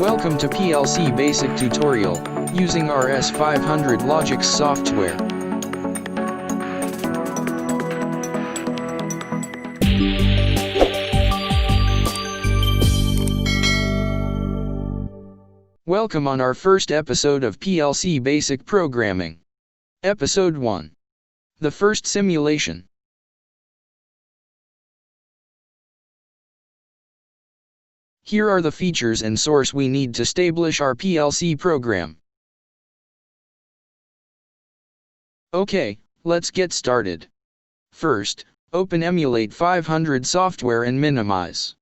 Welcome to PLC Basic Tutorial, using RS500 Logix software. Welcome on our first episode of PLC Basic Programming. Episode 1. The first simulation. Here are the features and source we need to establish our PLC program. Okay, let's get started. First, open Emulate500 software and minimize.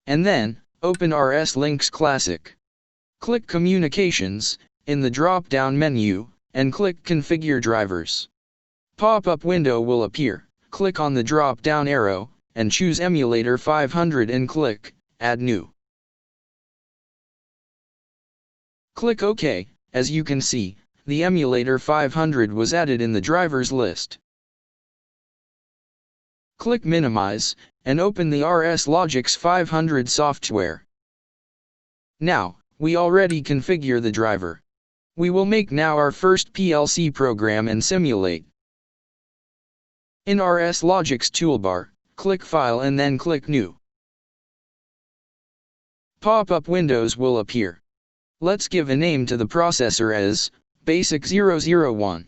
And then, open RS Linux Classic. Click Communications, in the drop-down menu, and click Configure Drivers. Pop-up window will appear. Click on the drop-down arrow, and choose Emulator 500 and click Add New. Click OK. As you can see, the Emulator 500 was added in the drivers list. Click Minimize, and open the RS Logix 500 software. Now, we already configure the driver. We will make now our first PLC program and simulate. In RS Logix toolbar, click File and then click New. Pop-up windows will appear. Let's give a name to the processor as Basic001.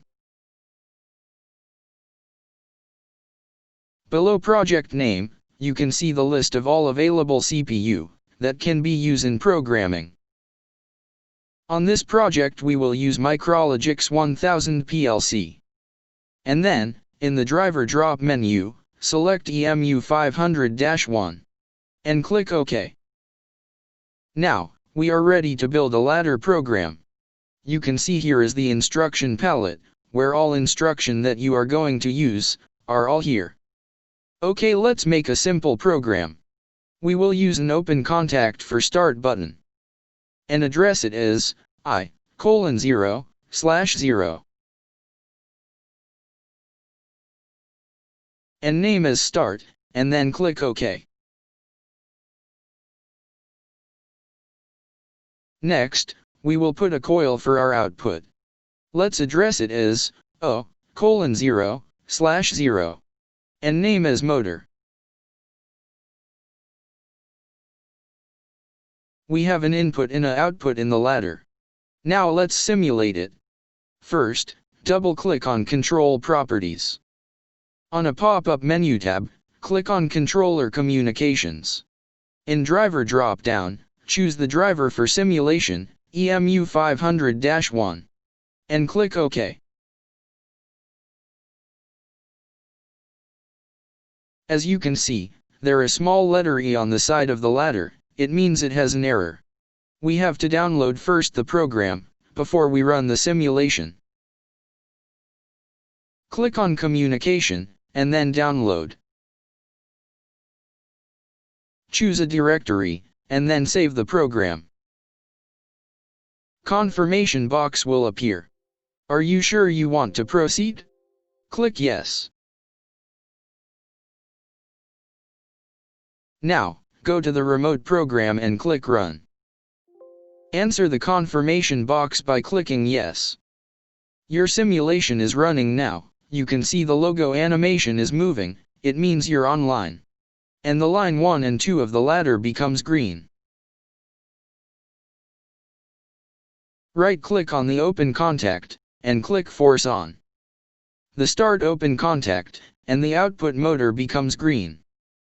Below project name, you can see the list of all available CPU that can be used in programming. On this project we will use Micrologix 1000 PLC. And then, in the driver drop menu, select emu500-1. And click OK. Now, we are ready to build a ladder program. You can see here is the instruction palette, where all instruction that you are going to use, are all here. OK, let's make a simple program. We will use an open contact for start button. And address it as i:0/0. And name as start, and then click OK. Next, we will put a coil for our output. Let's address it as o:0/0, and name as motor. We have an input and an output in the ladder. Now let's simulate it. First, double-click on Control Properties. On a pop-up menu tab, click on Controller Communications. In Driver drop-down, choose the driver for simulation, EMU500-1. And click OK. As you can see, there is a small letter E on the side of the ladder. It means it has an error. We have to download first the program, before we run the simulation. Click on Communication, and then download. Choose a directory, and then save the program. Confirmation box will appear. Are you sure you want to proceed? Click Yes. Now, go to the remote program and click Run. Answer the confirmation box by clicking Yes. Your simulation is running now. You can see the logo animation is moving, it means you're online. And the line 1 and 2 of the ladder becomes green. Right-click on the open contact, and click Force On. The start open contact, and the output motor becomes green.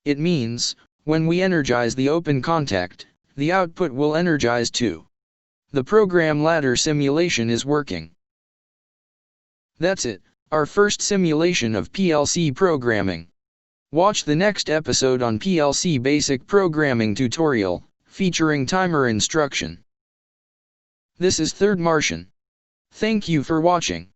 It means, when we energize the open contact, the output will energize too. The program ladder simulation is working. That's it. Our first simulation of PLC programming. Watch the next episode on PLC Basic Programming Tutorial, featuring timer instruction. This is Third Martian. Thank you for watching.